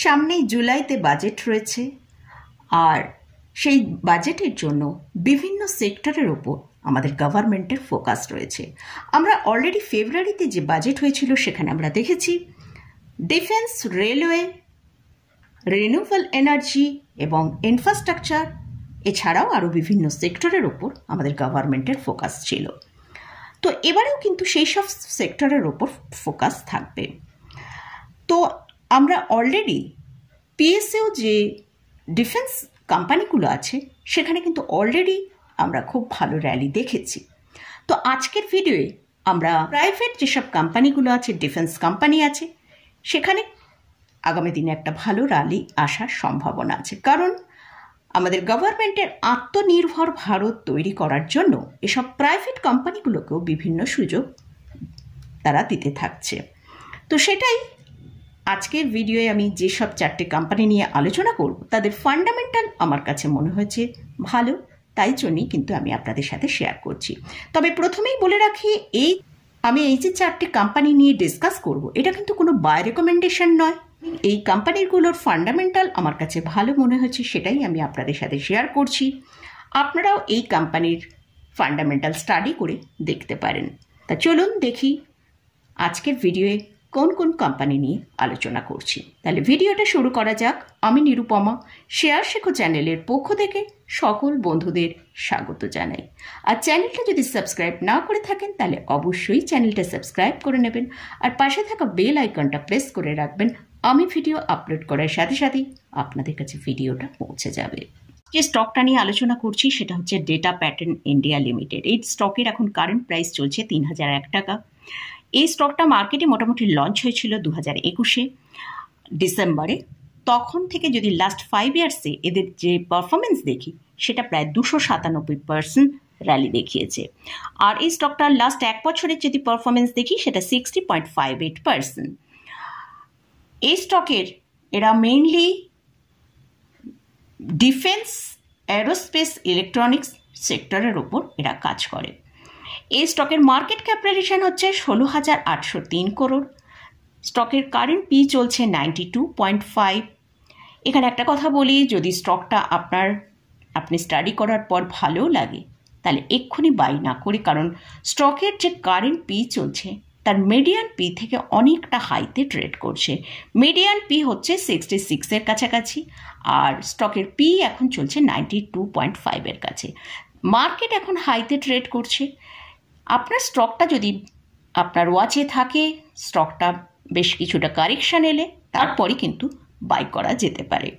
সামনেই জুলাইতে বাজেট রয়েছে, আর সেই বাজেটের জন্য বিভিন্ন সেক্টরের ওপর আমাদের গভর্নমেন্টের ফোকাস রয়েছে। আমরা অলরেডি ফেব্রুয়ারিতে যে বাজেট হয়েছিল সেখানে আমরা দেখেছি ডিফেন্স, রেলওয়ে, রিনিউয়েবল এনার্জি এবং ইনফ্রাস্ট্রাকচার এছাড়াও আরও বিভিন্ন সেক্টরের ওপর আমাদের গভর্নমেন্টের ফোকাস ছিল। তো এবারেও কিন্তু সেই সব সেক্টরের ওপর ফোকাস থাকবে। তো আমরা অলরেডি পিএসএও যে ডিফেন্স কোম্পানিগুলো আছে সেখানে কিন্তু অলরেডি আমরা খুব ভালো র্যালি দেখেছি। তো আজকের ভিডিওয়ে আমরা প্রাইভেট যেসব কোম্পানিগুলো আছে, ডিফেন্স কোম্পানি আছে, সেখানে আগামী দিনে একটা ভালো র্যালি আসার সম্ভাবনা আছে। কারণ আমাদের গভর্নমেন্টের আত্মনির্ভর ভারত তৈরি করার জন্য এসব প্রাইভেট কোম্পানিগুলোকেও বিভিন্ন সুযোগ তারা দিতে থাকছে। তো সেটাই আজকের ভিডিওয়ে আমি যেসব 4টে কোম্পানি নিয়ে আলোচনা করব তাদের ফান্ডামেন্টাল আমার কাছে মনে হয়েছে ভালো, তাই জন্যই কিন্তু আমি আপনাদের সাথে শেয়ার করছি। তবে প্রথমেই বলে রাখি, আমি এই যে 4টে কোম্পানি নিয়ে ডিসকাস করব এটা কিন্তু কোনো বাই রেকমেন্ডেশন নয়। এই কোম্পানিগুলোর ফান্ডামেন্টাল আমার কাছে ভালো মনে হয়েছে, সেটাই আমি আপনাদের সাথে শেয়ার করছি। আপনারাও এই কোম্পানির ফান্ডামেন্টাল স্টাডি করে দেখতে পারেন। তা চলুন দেখি আজকের ভিডিওয়ে কোন কোন কোম্পানি নিয়ে আলোচনা করছি। তাহলে ভিডিওটা শুরু করা যাক। আমি নিরুপমা, শেয়ার শেখো চ্যানেলের পক্ষ থেকে সকল বন্ধুদের স্বাগত জানাই। আর চ্যানেলটা যদি সাবস্ক্রাইব না করে থাকেন তাহলে অবশ্যই চ্যানেলটা সাবস্ক্রাইব করে নেবেন, আর পাশে থাকা বেল আইকনটা প্রেস করে রাখবেন। আমি ভিডিও আপলোড করার সাথে সাথেই আপনাদের কাছে ভিডিওটা পৌঁছে যাবে। যে স্টকটা নিয়ে আলোচনা করছি সেটা হচ্ছে ডেটা প্যাটার্ন ইন্ডিয়া লিমিটেড। এই স্টকের এখন কারেন্ট প্রাইস চলছে 3001 টাকা। এই স্টকটা মার্কেটে মোটামুটি লঞ্চ হয়েছিল 2021 ডিসেম্বরে। তখন থেকে যদি লাস্ট 5 ইয়ার্সে এদের যে পারফরমেন্স দেখি সেটা প্রায় 297% র্যালি দেখিয়েছে। আর এই স্টকটার লাস্ট 1 বছরের যদি পারফরমেন্স দেখি সেটা 60.58%। এই স্টকের এরা মেইনলি ডিফেন্স, অ্যারোস্পেস, ইলেকট্রনিক্স সেক্টরের ওপর এরা কাজ করে। এই স্টকের মার্কেট ক্যাপিটালাইজেশন হচ্ছে 16,803 করোড়। স্টকের কারেন্ট পি চলছে 92.5। এখানে একটা কথা বলি, যদি স্টকটা আপনি স্টাডি করার পর ভালো লাগে তাহলে এক্ষুনি বাই না করি, কারণ স্টকের যে কারেন্ট পি চলছে তার মিডিয়ান পি থেকে অনেকটা হাইতে ট্রেড করছে। মিডিয়ান পি হচ্ছে 66-এর কাছাকাছি, আর স্টকের পি এখন চলছে 92.5-এর কাছে। মার্কেট এখন হাইতে ট্রেড করছে। আপনার স্টকটা যদি আপনার ওয়াচে থাকে, স্টকটা বেশ কিছুটা কারেকশন এলে তারপরে কিন্তু বাই করা যেতে পারে।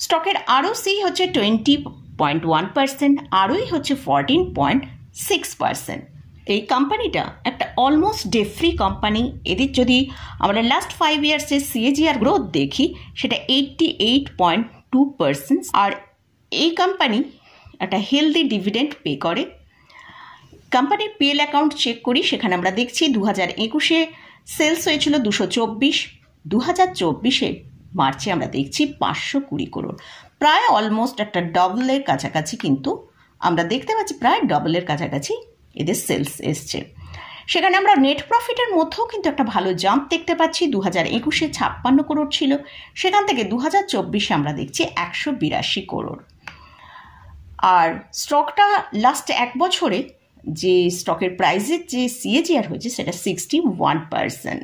স্টকের আরওসি হচ্ছে 20.1%, আরওই হচ্ছে 14.6%। এই কোম্পানিটা একটা অলমোস্ট ডে ফ্রি কোম্পানি। এদের যদি আমরা লাস্ট 5 ইয়ার্সের সিএজিআর গ্রোথ দেখি সেটা 88.2%। আর এই কোম্পানি একটা হেলদি ডিভিডেন্ড পে করে। কোম্পানির পিএল অ্যাকাউন্ট চেক করি, সেখানে আমরা দেখছি 2021 সেলস হয়েছিল 224, 2024 মার্চে আমরা দেখছি 520 করোড়। প্রায় অলমোস্ট একটা ডবলের কাছাকাছি কিন্তু আমরা দেখতে পাচ্ছি, প্রায় ডবলের কাছাকাছি এদের সেলস এসছে। সেখানে আমরা নেট প্রফিটের মধ্যেও কিন্তু একটা ভালো জাম্প দেখতে পাচ্ছি। 2021 56 করোড় ছিল, সেখান থেকে 2024 আমরা দেখছি 182 করোড়। আর স্টকটা লাস্ট 1 বছরে যে স্টকের প্রাইসের যে সিএজিআর হয়েছে সেটা 61%।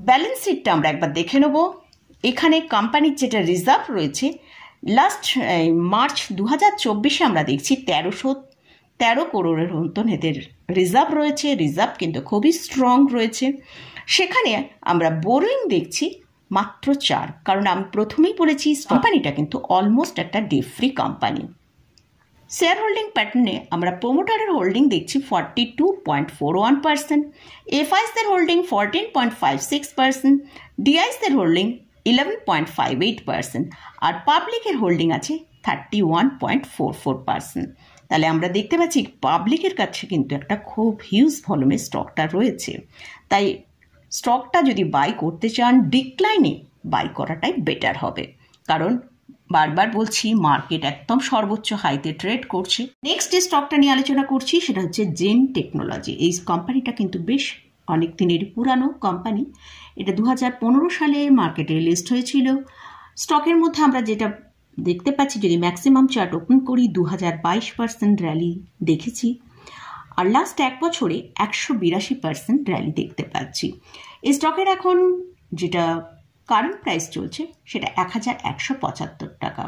ব্যালেন্স শিটটা আমরা একবার দেখে নেব। এখানে কোম্পানির যেটা রিজার্ভ রয়েছে, লাস্ট মার্চ 2024 আমরা দেখছি 1313 করোড়ের মতন এদের রিজার্ভ রয়েছে। রিজার্ভ কিন্তু খুবই স্ট্রং রয়েছে। সেখানে আমরা বোরোইং দেখছি মাত্র 4, কারণ আমি প্রথমেই বলেছি কোম্পানিটা কিন্তু অলমোস্ট একটা day free company. Share holding প্যাটার্নে আমরা প্রোমোটারের হোল্ডিং দেখছি 42.41%, এফআইসদের হোল্ডিং 14.56%, ডিআইসদের হোল্ডিং 11.58%, আর পাবলিকের হোল্ডিং আছে 31.44%। তাহলে আমরা দেখতে পাচ্ছি পাবলিকের কাছে কিন্তু একটা খুব হিউজ ভলিউমের স্টকটা রয়েছে। তাই স্টকটা যদি বাই করতে চান ডিক্লাইনে বাই করাটাই বেটার হবে, কারণ বারবার বলছি মার্কেট একদম সর্বোচ্চ হাইতে ট্রেড করছে। নেক্সট যে স্টকটা নিয়ে আলোচনা করছি সেটা হচ্ছে জেন টেকনোলজি। এই কোম্পানিটা কিন্তু বেশ অনেক দিনেরই পুরানো কোম্পানি। এটা 2015 সালে মার্কেটে লিস্ট হয়েছিল। স্টকের মধ্যে আমরা যেটা দেখতে পাচ্ছি, যদি ম্যাক্সিমাম চার্ট ওপেন করি, 2022% র্যালি দেখেছি। আর লাস্ট এক বছরে 182% র্যালি দেখতে পাচ্ছি। এই স্টকের এখন যেটা কারেন্ট প্রাইস চলছে সেটা 1175 টাকা।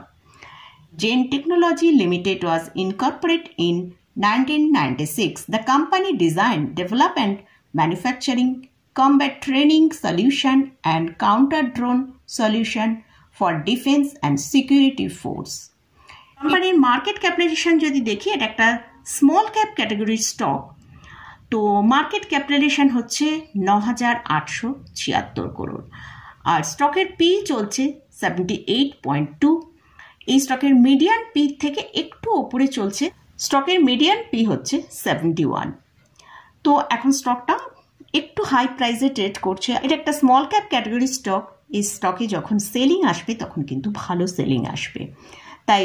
Jain Technology Limited was incorporated in 1996. The company designed, developed and manufacturing combat training solution and counter-drone solution for defense and security force. কোম্পানির মার্কেট ক্যাপিটালাইজেশন যদি দেখি, এটা একটা স্মল ক্যাপ ক্যাটাগরির স্টক। তো মার্কেট ক্যাপিটালাইজেশন হচ্ছে 9,876 করোড়। আর স্টকের পি চলছে 78.2। এই স্টকের মিডিয়ান পি থেকে একটু ওপরে চলছে। স্টকের মিডিয়ান পি হচ্ছে 71। তো এখন স্টকটা একটু হাই প্রাইসে ট্রেড করছে। এটা একটা স্মল ক্যাপ ক্যাটাগরি স্টক। এই স্টকে যখন সেলিং আসবে তখন কিন্তু ভালো সেলিং আসবে, তাই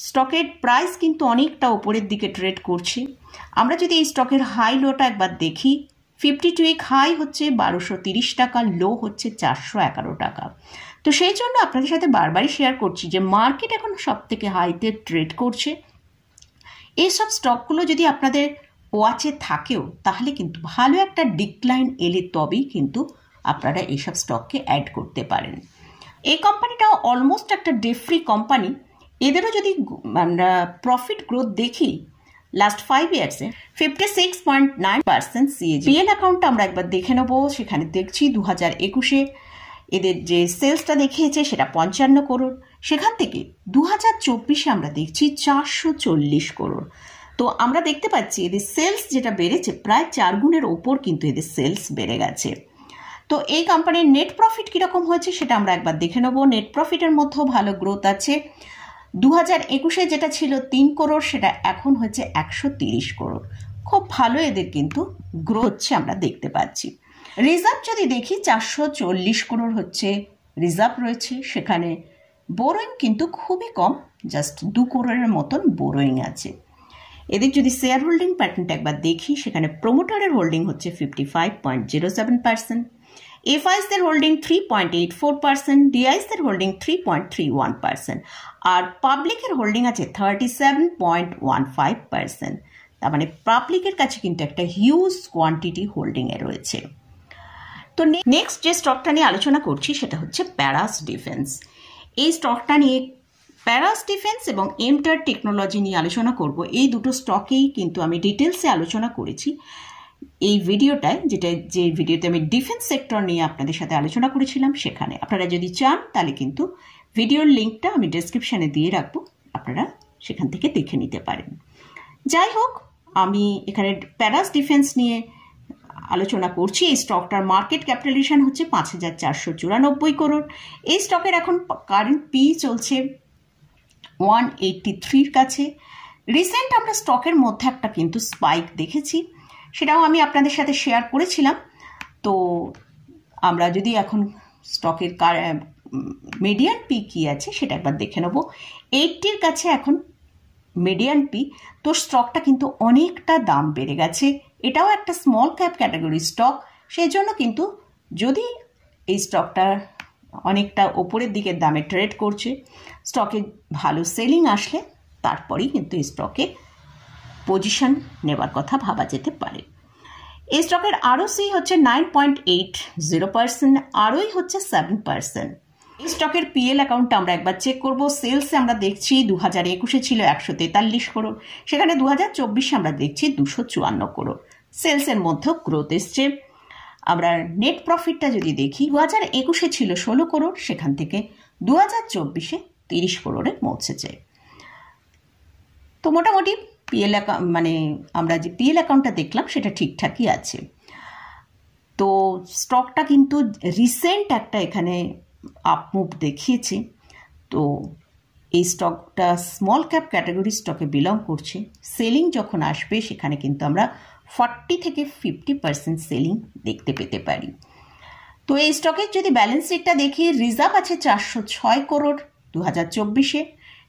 স্টকের প্রাইস কিন্তু অনেকটা ওপরের দিকে ট্রেড করছে। আমরা যদি এই স্টকের হাই লোটা একবার দেখি, 52 উইক হাই হচ্ছে 1230 টাকা, লো হচ্ছে 411 টাকা। তো সেই জন্য আপনাদের সাথে বারবারই শেয়ার করছি যে মার্কেট এখন সব থেকে হাইতে ট্রেড করছে। এইসব স্টকগুলো যদি আপনাদের ওয়াচে থাকেও, তাহলে কিন্তু ভালো একটা ডিক্লাইন এলে তবেই কিন্তু আপনারা এইসব স্টককে অ্যাড করতে পারেন। এই কোম্পানিটাও অলমোস্ট একটা ডে ফ্রি কোম্পানি। এদেরও যদি আমরা প্রফিট গ্রোথ দেখি, লাস্ট 5 ইয়ার্সে 56.9% CAGR। পিএল অ্যাকাউন্টটা আমরা একবার দেখে নেবো। সেখানে দেখছি 2021-এ এদের যে সেলসটা দেখিয়েছে সেটা 55 করোড়। সেখান থেকে 2024-এ আমরা দেখছি 440 করোড়। তো আমরা দেখতে পাচ্ছি এদের সেলস যেটা বেড়েছে, প্রায় 4 গুণের ওপর কিন্তু এদের সেলস বেড়ে গেছে। তো এই কোম্পানির নেট প্রফিট কীরকম হয়েছে সেটা আমরা একবার দেখে নেবো। নেট প্রফিটের মধ্যেও ভালো গ্রোথ আছে। 2021-এ যেটা ছিল 3 করোড়, সেটা এখন হচ্ছে 130 করোড়। খুব ভালো এদের কিন্তু গ্রোথ হচ্ছে আমরা দেখতে পাচ্ছি। রিজার্ভ যদি দেখি, 440 করোড় হচ্ছে রিজার্ভ রয়েছে। সেখানে বোরোয়িং কিন্তু খুবই কম, জাস্ট 2 করোড়ের মতন বোরোয়িং আছে। এদের যদি শেয়ার হোল্ডিং প্যাটার্নটা একবার দেখি, সেখানে প্রোমোটারের হোল্ডিং হচ্ছে 55.07%, এফআইসদের হোল্ডিং 3.84%, ডিআইসদের হোল্ডিং 3.31%, আর পাবলিকের হোল্ডিং আছে 37.15%। তার মানে পাবলিকের কাছে কিন্তু একটা হিউজ কোয়ান্টিটি হোল্ডিংয়ে রয়েছে। তো নেক্সট যে স্টকটা নিয়ে আলোচনা করছি সেটা হচ্ছে প্যারাস ডিফেন্স। এই স্টকটা নিয়ে প্যারাস ডিফেন্স এবং এমটার টেকনোলজি নিয়ে আলোচনা করব। এই দুটো স্টকেই কিন্তু আমি ডিটেলসে আলোচনা করেছি এই ভিডিওটায়, যে ভিডিওতে আমি ডিফেন্স সেক্টর নিয়ে আপনাদের সাথে আলোচনা করেছিলাম। সেখানে আপনারা যদি চান তাহলে কিন্তু ভিডিওর লিঙ্কটা আমি ডেসক্রিপশানে দিয়ে রাখবো, আপনারা সেখান থেকে দেখে নিতে পারেন। যাই হোক, আমি এখানে প্যারাস ডিফেন্স নিয়ে আলোচনা করছি। এই স্টকটার মার্কেট ক্যাপিটালাইজেশন হচ্ছে 5,494 করোড়। এই স্টকের এখন কারেন্ট পি চলছে 183-র কাছে। রিসেন্ট আমরা স্টকের মধ্যে একটা কিন্তু স্পাইক দেখেছি, সেটাও আমি আপনাদের সাথে শেয়ার করেছিলাম। তো আমরা যদি এখন স্টকের মিডিয়ান পি কী আছে সেটা একবার দেখে নেব। 80-র কাছে এখন মিডিয়ান পি। তো স্টকটা কিন্তু অনেকটা দাম বেড়ে গেছে। এটাও একটা স্মল ক্যাপ ক্যাটাগরি স্টক, সেই জন্য কিন্তু যদি এই স্টকটা অনেকটা ওপরের দিকের দামে ট্রেড করছে, স্টকে ভালো সেলিং আসলে তারপরেই কিন্তু এই স্টকে পজিশন নেবার কথা ভাবা যেতে পারে। এই স্টকের আরওসি হচ্ছে 9.80%, আরওই হচ্ছে 7%। এই স্টকের পিএল অ্যাকাউন্টটা আমরা একবার চেক করব। সেলসে আমরা দেখছি 2021-এ ছিল 143 করোড়, সেখানে 2024-এ আমরা দেখছি 254 করোড়। সেলসের মধ্যেও গ্রোথ এসছে। আমরা নেট প্রফিটটা যদি দেখি, 2021-এ ছিল 16 করোড়, সেখান থেকে 2024-এ 30 করোড়ে পৌঁছেছে। তো মোটামুটি পিএল মানে আমরা যে পিএল অ্যাকাউন্টটা দেখলাম সেটা ঠিকঠাকই আছে। তো স্টকটা কিন্তু রিসেন্ট একটা এখানে আপমুভ দেখিয়েছে। তো এই স্টকটা স্মল ক্যাপ ক্যাটাগরি স্টকে বিলং করছে। সেলিং যখন আসবে সেখানে কিন্তু আমরা 40 থেকে 50% সেলিং দেখতে পেতে পারি। তো এই স্টকের যদি ব্যালেন্স শিটটা দেখি, রিজার্ভ আছে 406 করোড় 2024-এ,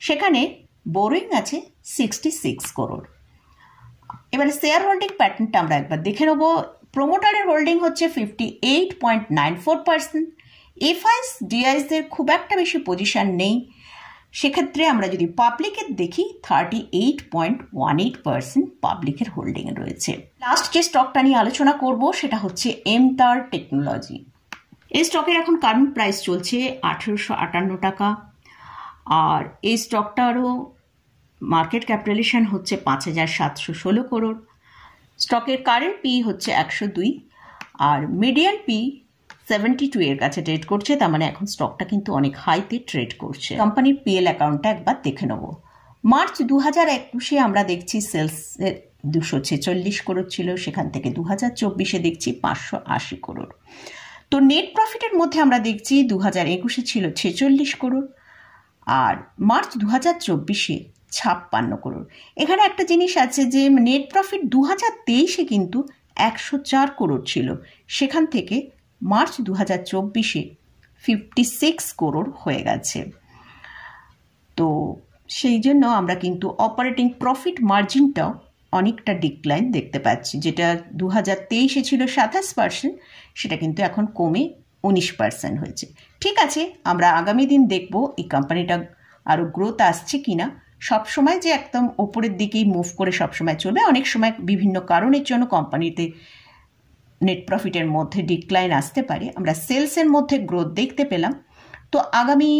সেখানে বোরোয়িং আছে 66 করোড়। এবারে শেয়ার হোল্ডিং প্যাটার্নটা আমরা একবার দেখে নেব। প্রোমোটারের হোল্ডিং হচ্ছে 58.94%। এফআইস ডিআইসদের খুব একটা বেশি পজিশন নেই, সেক্ষেত্রে আমরা যদি পাবলিকের দেখি 38.18% পাবলিকের হোল্ডিং রয়েছে। লাস্ট যে স্টকটা নিয়ে আলোচনা করব সেটা হচ্ছে এমটার টেকনোলজি। এই স্টকের এখন কারেন্ট প্রাইস চলছে 1858 টাকা, আর এই স্টকটারও মার্কেট ক্যাপিটালাইজেশন হচ্ছে 5716 করোড়। স্টকের কারেন্ট পি হচ্ছে 102 আর মিডিয়ান পি 72 এর কাছে ট্রেড করছে, তার মানে এখন স্টকটা কিন্তু অনেক হাইতে ট্রেড করছে। কোম্পানির পিএল অ্যাকাউন্টটা একবার দেখে নেব। মার্চ 2021-এ আমরা দেখছি সেলস 246 করোড় ছিল, সেখান থেকে 2024-এ দেখছি 580 করোড়। তো নেট প্রফিটের মধ্যে আমরা দেখছি 2021-এ ছিল 46 করোড় আর মার্চ 2024-এ 56 করোড়। এখানে একটা জিনিস আছে যে নেট প্রফিট 2023-এ কিন্তু 104 করোড় ছিল, সেখান থেকে মার্চ 2024-এ 56 করোড় হয়ে গেছে। তো সেই জন্য আমরা কিন্তু অপারেটিং প্রফিট মার্জিনটাও অনেকটা ডিক্লাইন দেখতে পাচ্ছি, যেটা 2023-এ ছিল 27%, সেটা কিন্তু এখন কমে 19% হয়েছে। ঠিক আছে, আমরা আগামী দিন দেখব এই কোম্পানিটা আরও গ্রোথ আসছে কিনা। সবসময় যে একদম ওপরের দিকেই মুভ করে সবসময় চলবে, অনেক সময় বিভিন্ন কারণের জন্য কোম্পানিতে নেট প্রফিটের মধ্যে ডিক্লাইন আসতে পারে। আমরা সেলসের মধ্যে গ্রোথ দেখতে পেলাম, তো আগামী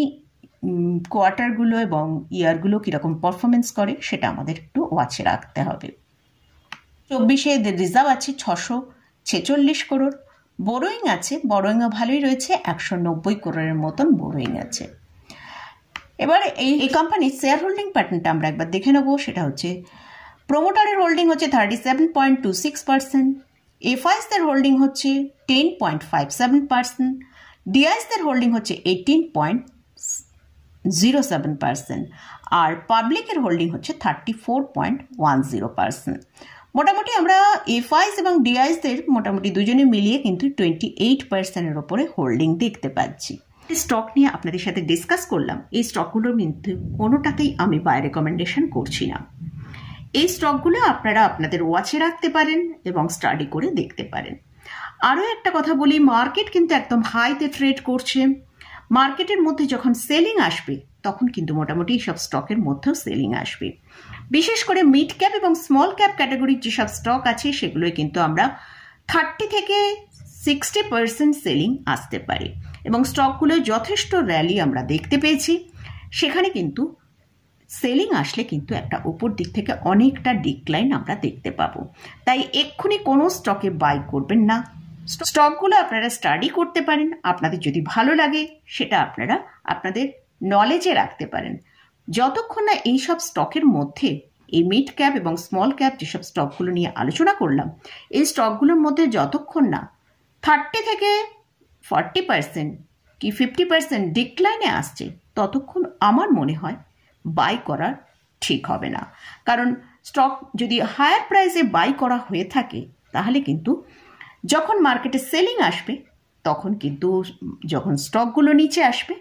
কোয়ার্টারগুলো এবং ইয়ারগুলো কীরকম পারফরমেন্স করে সেটা আমাদের একটু ওয়াচে রাখতে হবে। 24-এ রিজার্ভ আছে 646 করোড়, বোরোয়িং আছে, বোরোয়িংও ভালোই রয়েছে, 190 করোড়ের মতন বোরোয়িং আছে। এবারে এই কোম্পানির শেয়ার হোল্ডিং প্যাটার্নটা আমরা একবার দেখে নেব। সেটা হচ্ছে প্রোমোটারের হোল্ডিং হচ্ছে 37.26%, এফআইসদের হোল্ডিং হচ্ছে 10.57%, ডিআইসদের হোল্ডিং হচ্ছে 18.07% আর পাবলিকের হোল্ডিং হচ্ছে 34.10%। মোটামুটি আমরা এফআইস এবং ডিআইসদের মোটামুটি দুজনে মিলিয়ে কিন্তু 28%-এর ওপরে হোল্ডিং দেখতে পাচ্ছি। স্টক নিয়ে আপনাদের সাথে ডিসকাস করলাম, এই স্টকগুলোর মধ্যে কোনোটাতেই আমি বাই রেকমেন্ডেশন করছি না। এই স্টকগুলো আপনারা আপনাদের ওয়াচে রাখতে পারেন এবং স্টাডি করে দেখতে পারেন। আরও একটা কথা বলি, মার্কেট কিন্তু একদম হাইতে ট্রেড করছে। মার্কেটের মধ্যে যখন সেলিং আসবে তখন কিন্তু মোটামুটি সব স্টকের মধ্যেও সেলিং আসবে। বিশেষ করে মিড ক্যাপ এবং স্মল ক্যাপ ক্যাটাগরির যেসব স্টক আছে সেগুলোয় কিন্তু আমরা 30 থেকে 60% সেলিং আসতে পারে এবং স্টকগুলো যথেষ্ট র্যালি আমরা দেখতে পেয়েছি। সেখানে কিন্তু সেলিং আসলে কিন্তু একটা উপর দিক থেকে অনেকটা ডিক্লাইন আমরা দেখতে পাবো। তাই এক্ষুনি কোনো স্টকে বাই করবেন না, স্টকগুলো আপনারা স্টাডি করতে পারেন। আপনাদের যদি ভালো লাগে সেটা আপনারা আপনাদের নলেজে রাখতে পারেন। যতক্ষণ না এইসব স্টকের মধ্যে এই মিড ক্যাপ এবং স্মল ক্যাপ যেসব স্টকগুলো নিয়ে আলোচনা করলাম, এই স্টকগুলোর মধ্যে যতক্ষণ না 30 থেকে 40% কি 50% ডিক্লাইনে আসছে, ততক্ষণ আমার মনে হয় বাই করা ঠিক হবে না। কারণ স্টক যদি হায়ার প্রাইসে বাই করা হয়ে থাকে তাহলে কিন্তু যখন মার্কেটে সেলিং আসবে তখন কিন্তু যখন স্টকগুলো নিচে আসবে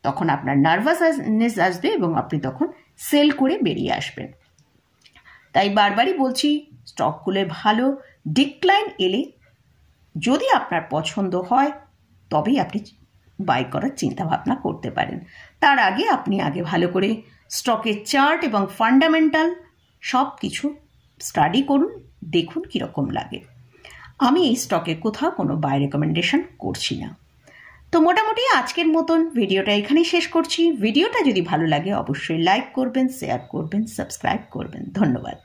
তখন আপনার নার্ভাসনেস আসবে এবং আপনি তখন সেল করে বেরিয়ে আসবেন। তাই বারবারই বলছি, স্টকগুলো ভালো ডিক্লাইন এলে যদি আপনার পছন্দ হয় তবেই আপনি বাই করার চিন্তা ভাবনা করতে পারেন। তার আগে আপনি ভালো করে স্টকের চার্ট এবং ফান্ডামেন্টাল সব কিছু স্টাডি করুন, দেখুন কীরকম লাগে। আমি এই স্টকে কোথাও কোনো বাই রেকমেন্ডেশন করছি না। তো মোটামুটি আজকের মতন ভিডিওটা এখানেই শেষ করছি। ভিডিওটা যদি ভালো লাগে অবশ্যই লাইক করবেন, শেয়ার করবেন, সাবস্ক্রাইব করবেন। ধন্যবাদ।